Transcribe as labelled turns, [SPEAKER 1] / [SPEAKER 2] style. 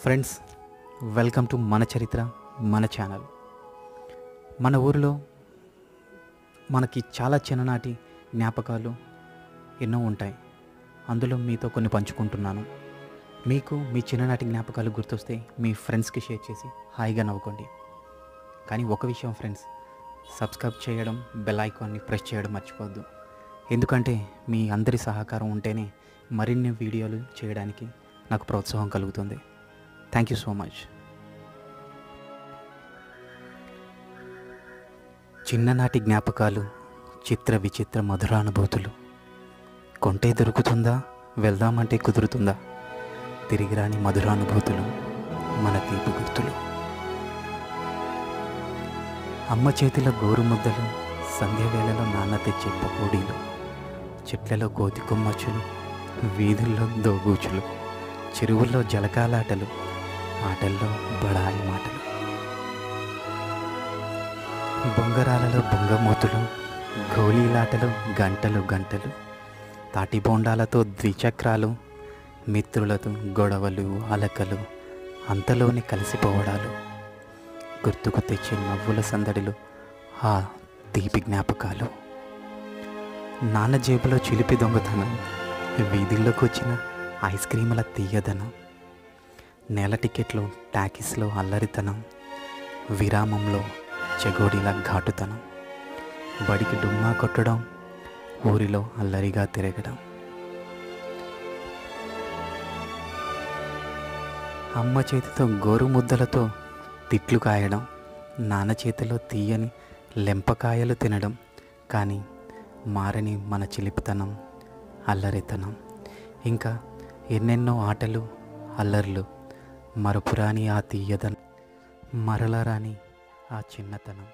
[SPEAKER 1] Friends, welcome to మన చరిత్ర మన ఛానల్. మన ఊరిలో మనకి చాలా చిన్ననాటి జ్ఞాపకాలు ఎన్నో ఉంటాయి. అందులో మీతో కొన్ని పంచుకుంటున్నాను. మీకు మీ చిన్ననాటి జ్ఞాపకాలు గుర్తొస్తే మీ ఫ్రెండ్స్కి షేర్ చేసి హాయిగా నవ్వుకోండి. కానీ ఒక విషయం ఫ్రెండ్స్, సబ్స్క్రైబ్ చేయడం, బెల్ ఐకాన్ని ప్రెస్ చేయడం మర్చిపోవద్దు. ఎందుకంటే మీ అందరి సహకారం ఉంటేనే మరిన్ని వీడియోలు చేయడానికి నాకు ప్రోత్సాహం కలుగుతుంది. Thank you so much. చిన్ననాటి జ్ఞాపకాలు, చిత్ర విచిత్ర మధురానుభూతులు. కొంటే దొరుకుతుందా, వెళ్దామంటే కుదురుతుందా? తిరిగి రాని మధురానుభూతులు, మన తీపి గుర్తులు. అమ్మ చేతిలో గోరు ముద్దలు, సంధ్యవేళలో నాన్న తెచ్చే పకోడీలు, చెట్లలో కోతి కొమ్మచ్చులు, వీధుల్లో దోబూచులు, చెరువుల్లో జలకాలాటలు, ఆటల్లో బడాయి మాటలు. బొంగరాలలో బొంగమూతులు, గోళీలాటలు గంటలు గంటలు, తాటి బోండాలతో ద్విచక్రాలు, మిత్రులతో గొడవలు అలకలు, అంతలోనే కలిసిపోవడాలు, గుర్తుకు తెచ్చే నవ్వుల సందడిలు, ఆ తీపి జ్ఞాపకాలు. నాన్న జేబులో చిలిపి దొంగతనం, వీధుల్లోకి వచ్చిన ఐస్ క్రీముల తీయదనం, నేల టికెట్లు టాకీస్లో అల్లరితనం, విరామంలో చెగోడీల ఘాటుతనం, బడికి డుమ్మా కొట్టడం, ఊరిలో అల్లరిగా తిరగడం. అమ్మ చేతితో గోరు ముద్దలతో తిట్లు కాయడం, నాన్న చేతిలో తీయని లెంపకాయలు తినడం. కానీ మారని మన చిలిపితనం, అల్లరితనం, ఇంకా ఎన్నెన్నో ఆటలు అల్లర్లు, మరపురాని ఆ తీయదనం, మరలరాని ఆ చిన్నతనం.